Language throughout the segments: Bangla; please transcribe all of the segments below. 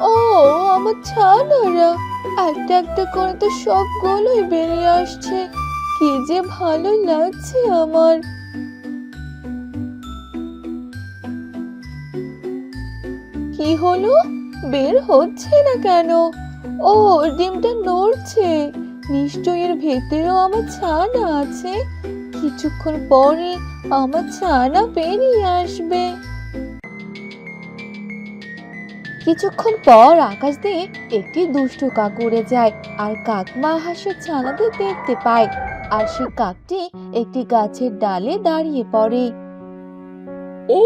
ও, আমার ছানারা একটা একটা করে তো সবগুলোই বেরিয়ে আসছে। কি যে ভালো লাগছে আমার। কি হলো? বের হচ্ছে না কেন? ও, ডিমটা নড়ছে। নিশ্চয়ই এর ভেতরেও আমার ছানা আছে। কিছুক্ষণ পরে আমার ছানা বেরিয়ে আসবে। কিছুক্ষণ পর আকাশ দিয়ে একটি দুষ্টু কাক উড়ে যায়, আর কাক মা হাঁসের ছানাদের দেখতে পায়। আর সে কাকটি একটি গাছের ডালে দাঁড়িয়ে পড়ে। ও,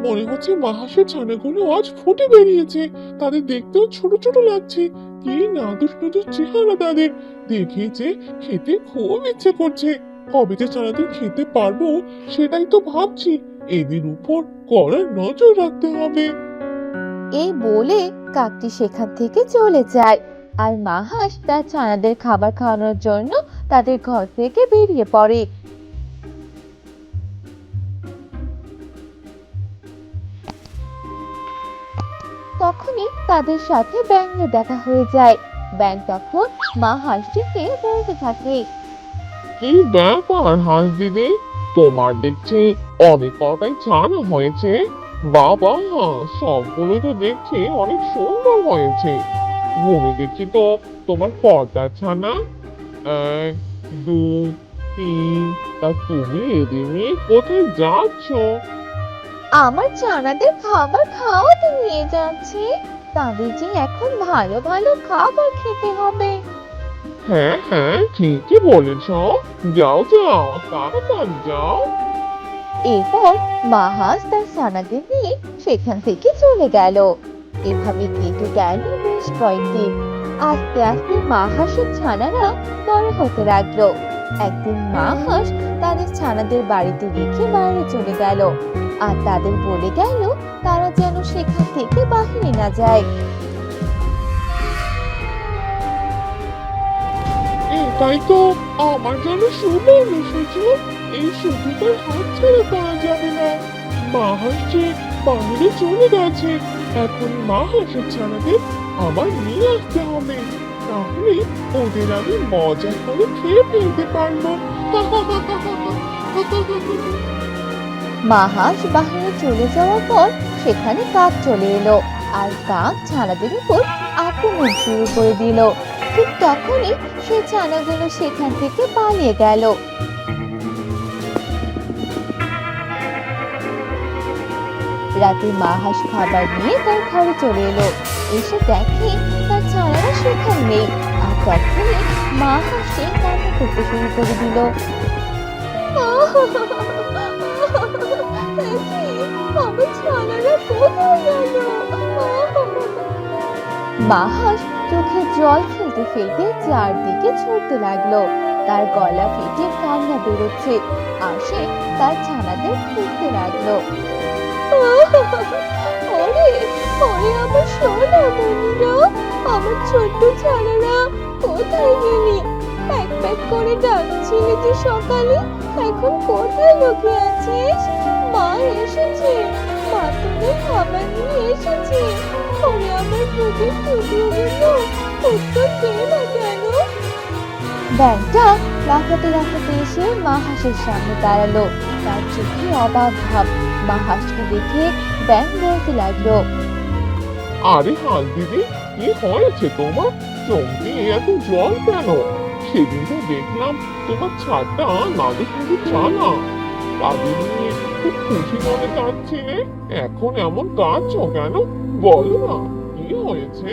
মনে হচ্ছে মাহাসের ছানাগুলো আজ ফুটে বেরিয়েছে। তাদের দেখতেও ছোট ছোট লাগছে। কি নাদুস নুদুস চেহারা তাদের। দেখে যে খেতে খুব ইচ্ছে করছে। কবে যে ছানাদের খেতে পারবো সেটাই তো ভাবছি। এদের উপর কড়া নজর রাখতে হবে। এই বলে কাকটি সেখান থেকে চলে যায়। আর মা হাঁস তার ছানাদের খাবার খাওয়ানোর জন্য তাদের ঘর থেকে বেরিয়ে পড়ে। তখনই তাদের সাথে ব্যাঙের দেখা হয়ে যায়। ব্যাঙ তখন মা হাঁসটিকে বলতে থাকে। কি ব্যাপার হাঁস দিদি, তোমার দেখছি অনেক কটাই ছানা হয়েছে। বাবা, সবগুলো তো দেখছি অনেক সুন্দর হয়েছে। ঘুমে দেখছি তো তোমার কটা ছানা? এক, দুই, তিন। তা তুমি এদের নিয়ে কোথায় যাচ্ছ? আমার ছানাদের খাবার খাওয়াতে নিয়ে যাচ্ছে। তাদের যে এখন ভালো ভালো খাবার খেতে হবে। হ্যাঁ হ্যাঁ, ঠিকই বলেছ। যাও যাও, তাড়াতাড়ি যাও। এরপর মা হাঁস তার ছানাদের নিয়ে সেখান থেকে চলে গেল। এভাবে কেটে গেল বেশ কয়েকদিন। আস্তে আস্তে মা হাঁসের ছানারা বড় হতে লাগলো। একদিন মা হাঁস তাদের ছানাদের বাড়িতে রেখে বাইরে চলে গেল, আর তাদের বলে গেল তারা যেন সেখান থেকে বাহিরে না যায়। এটাই তো আমার জন্য সুবর্ণ সুযোগ। এই সুযোগের হাত ছাড়া পাওয়া যাবে না। মা হাসছে বাইরে চলে গেছে। এখন মা হাঁসের ছানাদের আবার নিয়ে আসতে হবে। তাহলে ওদের আমি মজা করে খেয়ে ফেলতে পারবো। মা হাঁস বাহিরে চলে যাওয়ার পর সেখানে কাক চলে এলো, আর কাক ছানাদের উপর আক্রমণ শুরু করে দিল। ঠিক তখনই সেই ছানাগুলো সেখান থেকে পালিয়ে গেল। রাতে মা হাঁস খাবার নিয়ে তার ঘরে চলে এলো। এসে দেখে তার ছানারা সেখানে নেই। আর তখনই মা হাঁসটি কান্না করতে শুরু করে দিল। আমার ছানারা কোথায় গেল? মা হাঁস চোখে জল ফেলতে ফেলতে চারদিকে ছুটতে লাগলো। তার গলা ফেটে কান্না বেরোচ্ছে, আর সে তার ছানাদের খুঁজতে লাগলো। ওরে, ওরে আমার সোনা মনিরা, আমার ছোট্ট ছানারা কোথায় গেলি? প্যাক প্যাক করে ডাকছিলি যে সকালে, এখন কোথায় লুকিয়ে আছিস? মা এসেছে, মা তোদের খাবার নিয়ে এসেছে। ওরে আমার দুধের টুকরোগুলো, উত্তর দে না কেন? ব্যাংকটা লাফাতে লাফাতে এসে মা হাঁসের সামনে দাঁড়ালো। তার চোখে অবাক ভাব। মা হাঁসকে দেখে ব্যাং বলতে লাগলো। আরে হাঁস দিদি, কি হয়েছে তোমার? চমকে এত জল কেন? সেদিন তো দেখলাম তোমার ছাদটা নাদু শুধু ছানা। তাদের নিয়ে খুব খুশি মনে কাঁদছিলে। এখন এমন কাঁদছো কেন? বলো না, কি হয়েছে?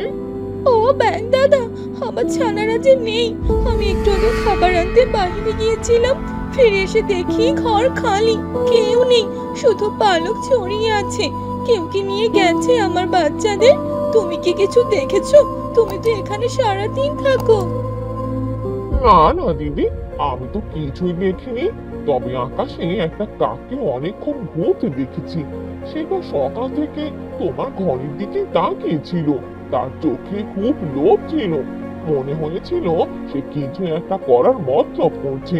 ও ব্যাং দাদা, আমার ছানারা যে নেই। আমি একটু আগে খাবার আনতে বাইরে গিয়েছিলাম, ফিরে এসে দেখি ঘর খালি, কেউ নেই, শুধু পালক ছড়িয়ে আছে। কেউ কি নিয়ে গেছে আমার বাচ্চাদের? তুমি কি কিছু দেখেছো? তুমি তো এখানে সারাদিন থাকো। না না দিদি, আমি তো কিছুই দেখিনি। তবে আকাশে একটা কাককে অনেকক্ষণ ঘুরতে দেখেছি। সেটা সকাল থেকে তোমার ঘরের দিকে তাকিয়েছিল। তার চোখে খুব লোভ ছিল। মনে হয়েছিল সে কিছু একটা করার মতলব করছে।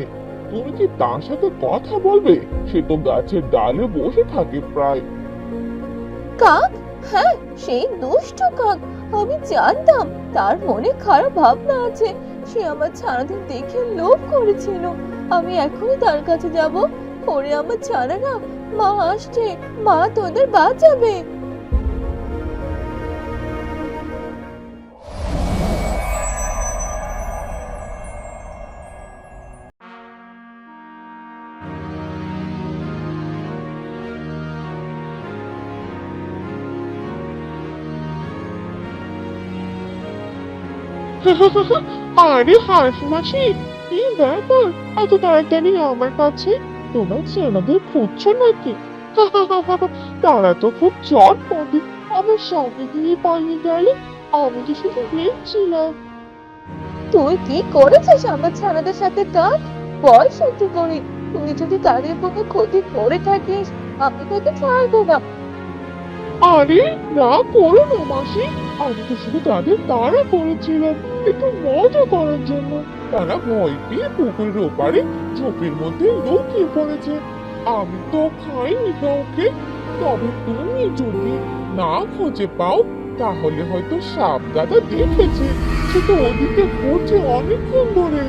তুমি কি তার সাথে কথা বলবে? সে তো গাছের ডালে বসে থাকে প্রায়। কাক? হ্যাঁ, সেই দুষ্ট কাক। আমি জানতাম তার মনে খারাপ ভাবনা আছে। সে আমার ছানাদের দেখে লোভ করেছিল। আমি এখনই তার কাছে যাব। ওরে আমার ছানারা, মা আসছে, মা তোদের বাঁচাবে। আরে হাঁস মাসি, কি ব্যাপার এত তাড়াতাড়ি আমার কাছে? তোমার ছেলেদের খুঁজছো নাকি? তারা তো খুব চটপটে, আমার সঙ্গে দিয়ে পালিয়ে গেলে। আমি তো শুধু দেখছিলাম। তুই কি করেছিস আমার ছানাদের সাথে কাক? বল সত্যি করে। তুই যদি তাদের কোনো ক্ষতি করে থাকিস, আমি তোকে ছাড়বো না। আরে না, করো না মাসি। আমি তো শুধু তাদের তাড়া করেছিলাম, একটু মজা করার জন্য। তারা ভয় পেয়ে পুকুরের ওপারে ঝোপের মধ্যে লুকিয়ে পড়েছে। আমি তো খাইনি কাউকে। তবে তুমি যদি না খুঁজে পাও, তাহলে হয়তো সাপ দাদা দেখেছে। সে তো ওদিকে ঘুরছে অনেকক্ষণ ধরে।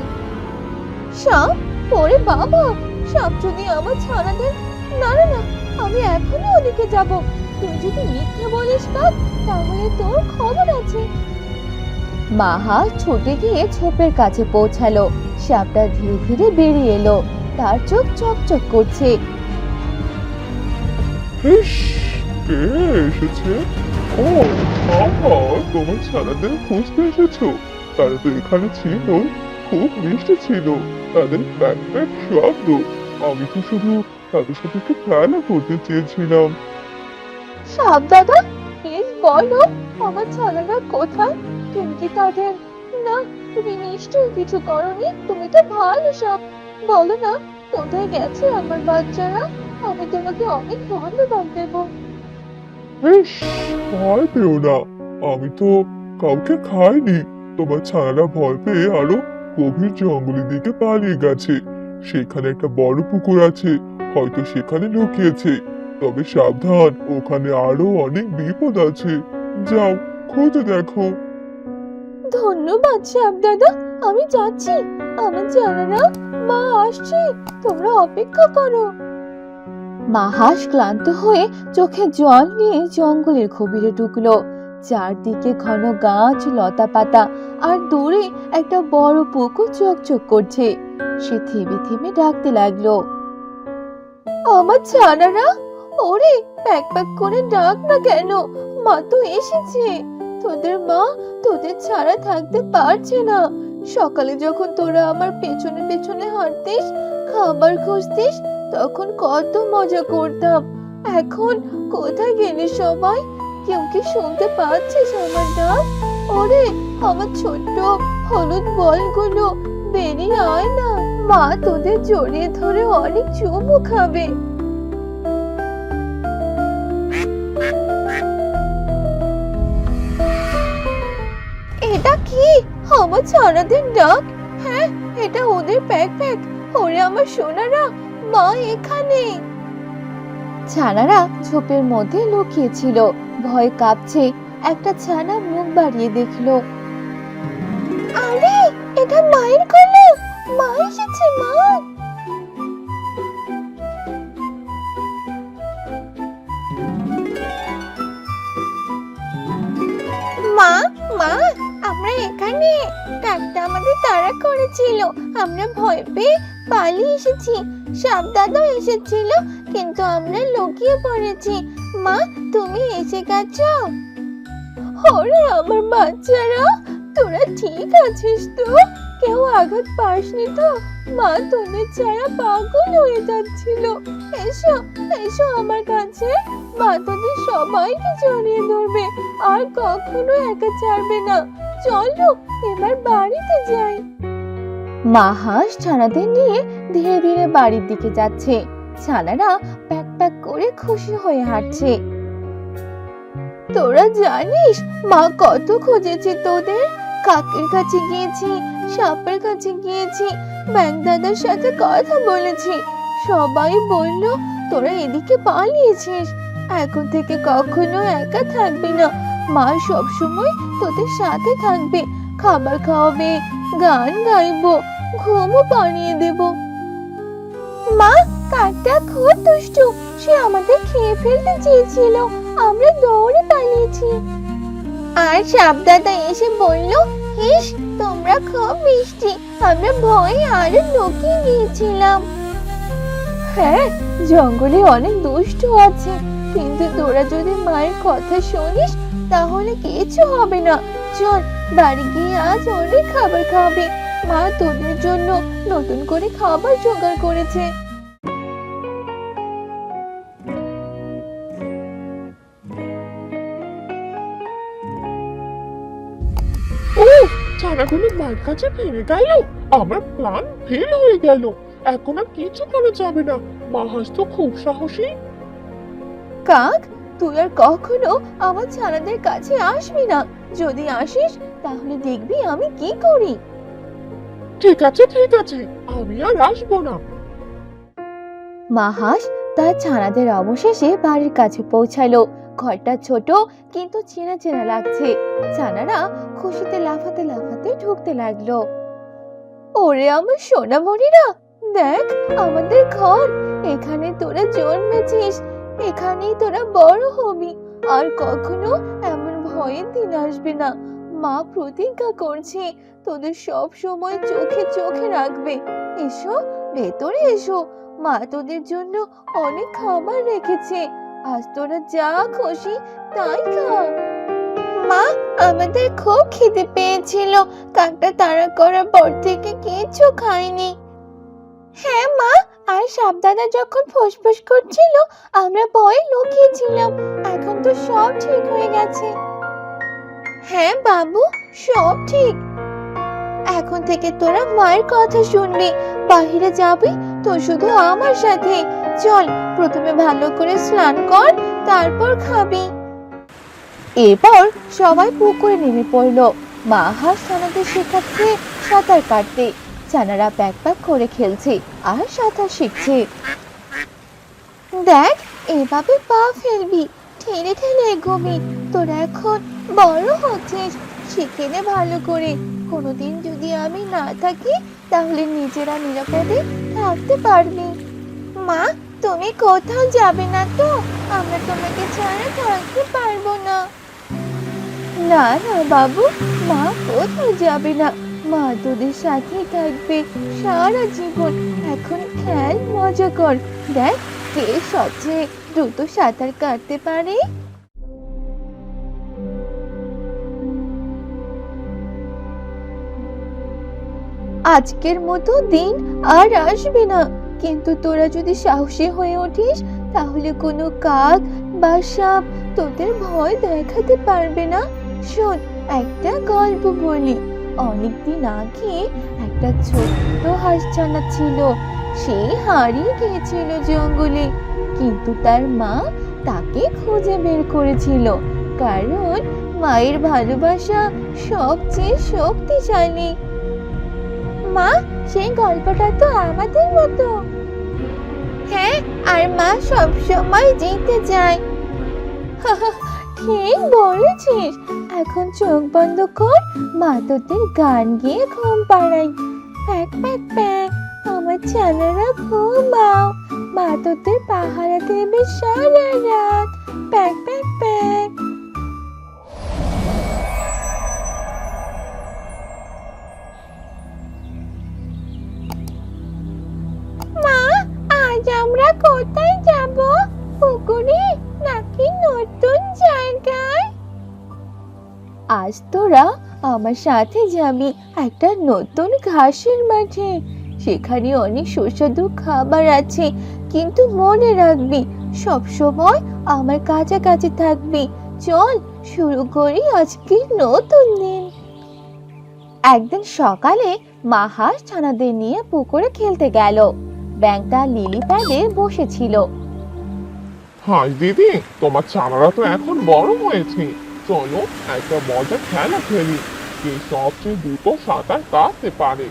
সাপ? ওরে বাবা, সাপ যদি আমার ছানাদের... না না না, আমি এখনই ওদিকে যাব। তুই যদি মিথ্যে বলিস কাক, তাহলে তোর খবর আছে। মাহা ছুটে গিয়ে ঝোপের কাছে পৌঁছালো। সাপটা ধীরে ধীরে বেরিয়ে এলো। তার চোখ চকচক করছে। ইস, কে এসেছে? ও বাবা, তোমার ছানাদের খুঁজতে এসেছো? তারা তো এখানে ছিল, খুব মিষ্টি ছিল। তাদের প্যাক প্যাক শব্দ। আমি তো শুধু তাদের সাথে একটু খেলা করতে চেয়েছিলাম। সাপ দাদা, প্লিজ বলো, আমার ছানারা কোথায়? তুমি কি তাদের... না, তুমি নিশ্চয়ই কিছু করোনি। তুমি তো ভালো সাপ। বলো না, কোথায় গেছে আমার বাচ্চারা? আমি তোমাকে অনেক ধন্যবাদ দেবো। বেশ, ভয় পেও না। আমি তো কাউকে খাইনি। তোমার ছানারা ভয় পেয়ে আরো গভীর জঙ্গলের দিকে পালিয়ে গেছে। সেখানে একটা বড় পুকুর আছে, হয়তো সেখানে লুকিয়েছে। তবে সাবধান, ওখানে আরো অনেক বিপদ আছে। যাও, খুঁজে দেখো। ধন্যবাদ সাপ দাদা, আমি যাচ্ছি। আমার জানারা, মা আসছে, তোমরা অপেক্ষা করো। মা হাঁস ক্লান্ত হয়ে চোখে জল নিয়ে জঙ্গলের গভীরে ঢুকলো। চারদিকে ঘন গাছ, লতা পাতা, আর দূরে একটা বড় পুকুর চকচক করছে। সে থেমে থেমে ডাকতে লাগলো, আমার ছানারা, ওরে প্যাক প্যাক করে ডাক না কেন? মা তো এসেছে। তোদের মা তোদের ছাড়া থাকতে পারছে না। সকালে যখন তোরা আমার পেছনে পেছনে হাঁটতিস, খাবার খুঁজতিস, তখন কত মজা করতাম। এখন কোথায় গেলি সবাই? কেউ কি শুনতে পাচ্ছিস আমার ডাক? ওরে আমার ছোট্ট হলুদ বলগুলো, বেরিয়ে আয় না। মা তোদের জড়িয়ে ধরে অনেক চুমু খাবে। এটা কি? আমার ছানাদের ডাক? হ্যাঁ, এটা ওদের প্যাক প্যাক। ওরে আমার সোনারা, মা এখানে। ছানারা ঝোপের মধ্যে লুকিয়ে ছিল, ভয় কাঁপছে। একটা ছানা মুখ বাড়িয়ে দেখলো, আরে এটা মায়ের গলা। মা এসেছে, মা। মা, মা, আমরা এখানে। কাকটা আমাদের তাড়া করেছিল, আমরা ভয় পেয়ে পালিয়ে এসেছি। সাপ দাদাও এসেছিল, কিন্তু আমরা লুকিয়ে পড়েছি। মা, তুমি এসে গেছো? ওরে আমার বাচ্চারা, তোরা ঠিক আছিস তো? কেউ আঘাত পাসনি তো? মা তোদের ছাড়া পাগল হয়ে যাচ্ছিল। এসো, এসো আমার কাছে। মা তোদের সবাইকে জড়িয়ে ধরবে, আর কখনো একা ছাড়বে না। চলো এবার বাড়িতে যাই। মা হাঁস ছানাদের নিয়ে ধীরে ধীরে বাড়ির দিকে যাচ্ছে। ছানারা প্যাক প্যাক করে খুশি হয়ে হাঁটছে। তোরা জানিস মা কত খুঁজেছে তোদের? কাকের কাছে গিয়েছি, সাপের কাছে গিয়েছি, ব্যাংক দাদার সাথে কথা বলেছি, সবাই বলল তোরা এদিকে পালিয়েছিস, এখন থেকে কখনো একা থাকবি না, মা সব সময় তোদের সাথে থাকবে, খাবার খাওয়াবে, গান গাইবো, ঘুমও পাড়িয়ে দেব। মা, কাকটা খুব দুষ্টু, সে আমাদের খেয়ে ফেলতে চেয়েছিল, আমরা দৌড়ে পালিয়েছি। আর সাপ দাদা এসে বলল, ইস তোমরা খুব মিষ্টি, আমরা ভয়ে আরো লুকিয়ে গিয়েছিলাম। হ্যাঁ, জঙ্গলে অনেক দুষ্ট আছে, কিন্তু তোরা যদি মায়ের কথা শুনিস তাহলে কিছু হবে না। চল বাড়ি গিয়ে আজ অনেক খাবার খাবে, মা তোদের জন্য নতুন করে খাবার জোগাড় করেছে। ও, ছানাগুলো মায়ের কাছে ফিরে গেল। আমার প্ল্যান ফেল হয়ে গেল। এখন আর কিছু করা যাবে না। মা হাঁস তো খুব সাহসী। কাক, তুই আর কখনো আমার ছানাদের কাছে আসবি না, যদি আসিস তাহলে দেখবি আমি কি করি। ঠিক আছে ঠিক আছে, আমি আর আসবো না। মা হাঁস তার ছানাদের অবশেষে বাড়ির কাছে পৌঁছালো। ঘরটা ছোট কিন্তু চেনা চেনা লাগছে। ছানারা খুশিতে লাফাতে লাফাতে ঢুকতে লাগলো। ওরে আমার সোনামণিরা, দেখ আমাদের ঘর, এখানে তোরা জন্মেছিস, এখানেই তোরা বড় হবি, আর কখনো এমন ভয়ের দিন আসবে না। মা প্রতিজ্ঞা করছে তোদের সব সময় চোখে চোখে রাখবে। এসো ভেতরে এসো, মা তোদের জন্য অনেক খাবার রেখেছে, আজ তোরা যা খুশি তাই খা। মা, আমাদের খুব খিদে পেয়েছিল, কাকটা তাড়া করার পর থেকে কিছু খাইনি। হ্যাঁ মা, আর সাপ দাদা যখন ফুসফুস করছিল আমরা ভয়ে লুকিয়েছিলাম, এখন তো সব ঠিক হয়ে গেছে। হ্যাঁ বাবু, সব ঠিক। এখন থেকে তোরা মায়ের কথা শুনবি, বাইরে যাবি তো শুধু আমার সাথে। চল প্রথমে ভালো করে স্নান কর, তারপর খাবি। এরপর সবাই পুকুরে নেমে পড়লো। মা হাঁস ছানাদের শেখাচ্ছে সাঁতার কাটতে। ছানারা প্যাক প্যাক করে খেলছে আর সাঁতার শিখছে। দেখ, এভাবে পা ফেলবি, ঠেলে ঠেলে এগোবি, তোরা এখন বড় হচ্ছিস, শিখে নে ভালো করে। কোনোদিন যদি আমি না থাকি তাহলে নিজেরা নিরাপদে থাকতে পারবি। মা, তুমি কোথাও যাবে না তো? আমরা তোমাকে ছাড়া থাকতে পারবো না। না না বাবু, মা কোথাও যাবে না, মা তোদের সাথেই থাকবে সারা জীবন। এখন খেল, মজা কর, দেখ কে সবচেয়ে দ্রুত সাঁতার কাটতে পারে। আজকের মতো দিন আর আসবে না, কিন্তু তোরা যদি সাহসী হয়ে ওঠিস তাহলে কোনো কাক বা সাপ তোদের ভয় দেখাতে পারবে না। শোন, একটা গল্প বলি। অনেকদিন আগে একটা ছোট্ট হাঁসছানা ছিল। সে হারিয়ে গিয়েছিল জঙ্গলে, কিন্তু তার মা তাকে খুঁজে বের করেছিল, কারণ মায়ের ভালোবাসা সবচেয়ে শক্তিশালী। মা, সেই গল্পটা তো আমাদের মতো। হ্যাঁ, আর মা সব সময় জিতে যায়। ঠিক বলেছিস, এখন চোখ বন্ধ কর, মা তোদের গান গিয়ে ঘুম পাড়াই। প্যাক প্যাক প্যাক, আমার ছানারা ঘুমাও, মা তোদের পাহারা দেবে সারা রাত। Pack pack pack. মা, আজ আমরা কোথায় যাব? পুকুরে নাকি নতুন জায়গায়? আজ তোরা আমার সাথে যাবি একটা নতুন ঘাসের মাঠে। সেখানে অনেক সুস্বাদু খাবার আছে, কিন্তু মনে রাখবি সব সময় আমার কাছাকাছি থাকবি। চল শুরু করি আজকের নতুন দিন। একদিন সকালে মা হাঁস ছানাদের নিয়ে পুকুরে খেলতে গেল। ব্যাঙটা লিলি প্যাডে বসেছিল। হাই দিদি, তোমার ছানারা তো এখন বড় হয়েছে। চলো একটা মজার খেলা খেলি, কে সবচেয়ে দ্রুত সাঁতার কাটতে পারে।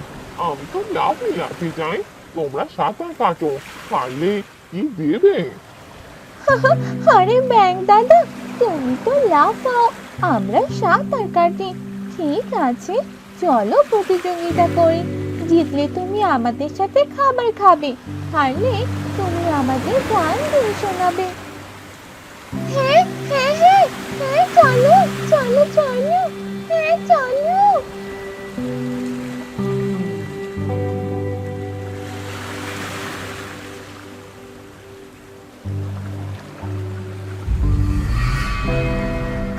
আমি তো লাফে লাফে যাই, তোমরা সাঁতার কাটো, পারলে কি দেবে? আরে ব্যাং দাদা, তুমি তো লাফাও, আমরা সাঁতার কাটি। ঠিক আছে, চলো প্রতিযোগিতা করি। জিতলে তুমি আমাদের সাথে খাবার খাবে, হারলে তুমি আমাদের গান দিয়ে শোনাবে। হ্যাঁ হ্যাঁ হ্যাঁ হ্যাঁ, চলো চলো চলো, হ্যাঁ চলো।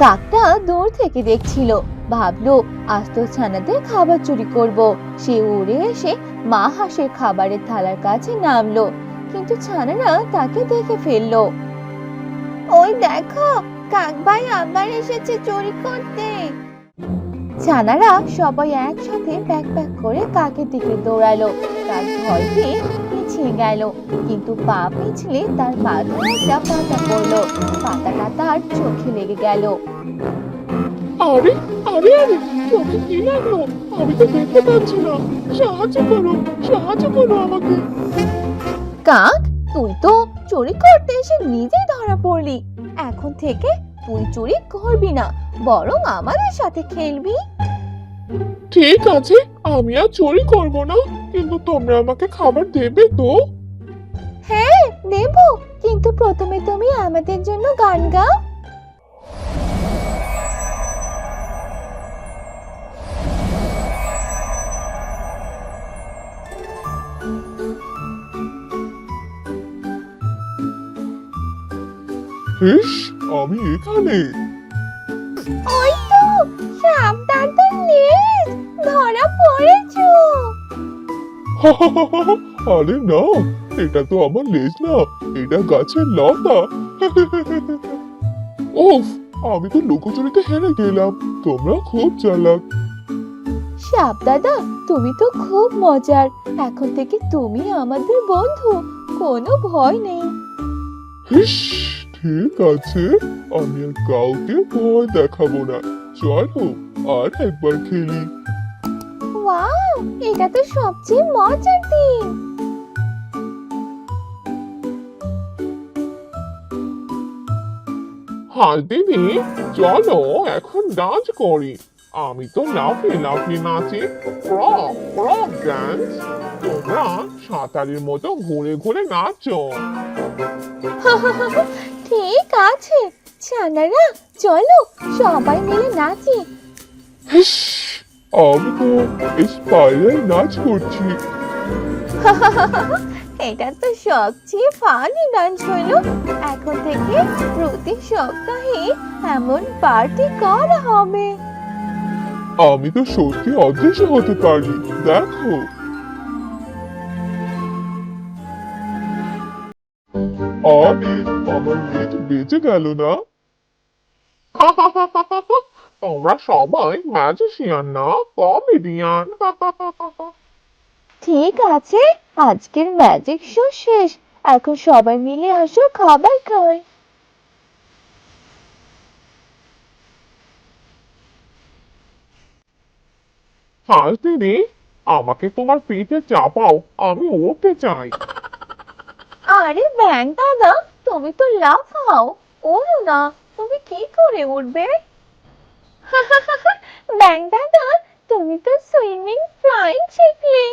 কাকটা দূর থেকে দেখছিল, ভাবলো আজ তো ছানাদের খাবার চুরি করব। সে উড়ে এসে মা হাঁসের খাবারের থালার কাছে নামলো, কিন্তু ছানারা তাকে দেখে ফেললো। ওই দেখো, কাক ভাই আবার এসেছে চুরি করতে। ছানারা সবাই একসাথে প্যাক প্যাক করে কাকের দিকে দৌড়ালো। কাক ভয় পেয়ে পিছিয়ে গেল, কিন্তু পা পিছলে তার মাথায় একটা পাতা পড়লো। পাতাটা তার চোখে লেগে গেল। আরে আরে আরে, চোখে কি লাগলো? আমি তো দেখতে পাচ্ছি না, সাহায্য করো, সাহায্য করো আমাকে। কাক, তুই তো চুরি করতে এসে নিজেই ধরা পড়লি। এখন থেকে তুই চুরি করবি না, বরং আমাদের সাথে খেলবি। ঠিক আছে, আমি আর চুরি করব না, কিন্তু তোমরা আমাকে খাবার দেবে তো? হ্যাঁ দেব, কিন্তু প্রথমে তুমি আমাদের জন্য গান গাও। ইস, আমি এখানে। ওই তো, সাবধানে লেজ, ধরা পড়েছো। আরে না, এটা তো আমার লেজ না, এটা গাছের লতা। উফ, আমি তো লুকোচুরিতে হেরে গেলাম। তোমরা খুব চালাক। সাপ দাদা, তুমি তো খুব মজার। এখন থেকে তুমি আমাদের বন্ধু, কোনো ভয় নেই। ইস, ঠিক আছে, আমি আর কাউকে ভয় দেখাবো না। চলো আর একবার খেলি। ওয়াও, এটা তো সবচেয়ে মজার দিন। হাল দিদি, চলো এখন ডান্স করি। আমি তো লাফিয়ে লাফিয়ে নাচি, ক্রক ক্রক ডান্স। তোমরা সাঁতারের মতো ঘুরে ঘুরে নাচো। ঠিক আছে, ছানারা চলো সবাই মিলে নাচি। ইস, আমি তো স্পাইরাল নাচ করছি। এটা তো সবচেয়ে ফানি ডান্স হলো। এখন থেকে প্রতি সপ্তাহে এমন পার্টি করা হবে। আমি তো সত্যি অদৃশ্য হতে পারি, দেখো। আরে, আমার লেজ বেঁচে গেল না। তোমরা সবাই ম্যাজিশিয়ান না, কমেডিয়ান। ঠিক আছে, আজকের ম্যাজিক শো শেষ। এখন সবাই মিলে আসো খাবার খাই। হাল দিদি, আমাকে তোমার পিঠে চাপাও, আমি উঠতে চাই। আরে ব্যাং দাদা, তুমি তো লাফাও, ওড়ো না, তুমি কি করে উঠবে? ব্যাং দাদা, তুমি তো সুইমিং ফ্লাইং শিখলে।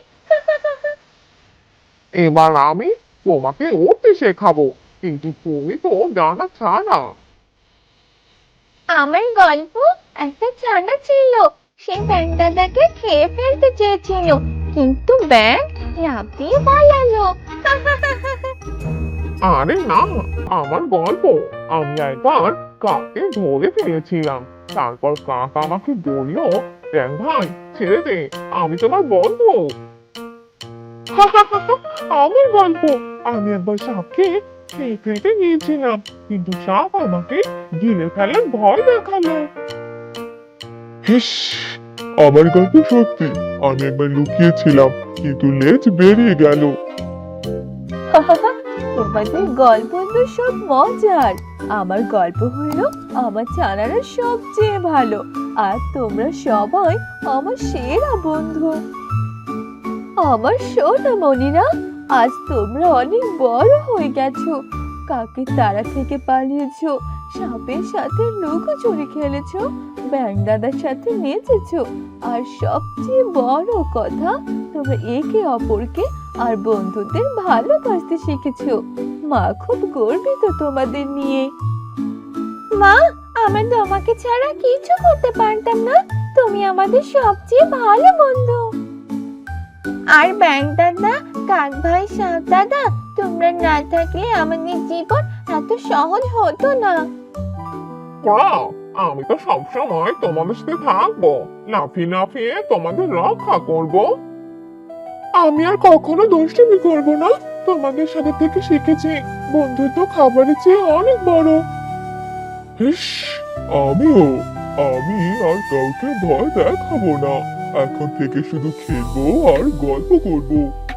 এবার আমি তোমাকে উঠতে শেখাবো, কিন্তু তুমি তো জানা ছাড়া। আমার গল্প, একটা ছানা ছিল, সে ব্যাং দাদাকে খেয়ে ফেলতে চেয়েছিল, কিন্তু ব্যাং লাফ দিয়ে পালালো। আরে না, আমার গল্প। আমি একবার কাককে ধরে ফেলেছিলাম, তারপর কাক আমাকে বলল, ব্যাং ভাই ছেড়ে দে, আমি তোমার বন্ধু। আমার গল্প, আমি একবার সাপকে খেয়ে ফেলতে গিয়েছিলাম, কিন্তু সাপ আমাকে গিলে ফেলার ভয় দেখালো। ইস, আমার গল্প সত্যি, আমি একবার লুকিয়েছিলাম, কিন্তু লেজ বেরিয়ে গেল। তোমাদের গল্প তো সব মজার। আমার গল্প হলো আমার ছানারা সবচেয়ে ভালো, আর তোমরা সবাই আমার সেরা বন্ধু। আমার সোনামণিরা, আজ তোমরা অনেক বড় হয়ে গেছো। কাকের তাড়া থেকে পালিয়েছো, সাপের সাথে লুকোচুরি খেলেছো, ব্যাঙ দাদার সাথে নেচেছো, আর সবচেয়ে বড় কথা, তোমরা একে অপরকে আর বন্ধুদের ভালোবাসতে শিখেছো। মা খুব গর্বিত তোমাদের নিয়ে। মা, আমরা তোমাকে ছাড়া কিছু করতে পারতাম না। তুমি আমাদের সবচেয়ে ভালো বন্ধু। আর ব্যাঙ দাদা, কাক ভাই, সাপ দাদা, তোমরা না থাকলে আমাদের জীবন এত সহজ হতো না। ওয়াও, আমি তো সবসময় তোমাদের সাথে থাকবো, লাফিয়ে লাফিয়ে তোমাদের রক্ষা করব। আমি আর কখনো দুষ্টুমি করব না। তোমাদের সাথে থেকে শিখেছি বন্ধুত্ব খাবারের চেয়ে অনেক বড়। ইস, আমিও। আমি আর কাউকে ভয় দেখাবো না। এখন থেকে শুধু খেলবো আর গল্প করবো।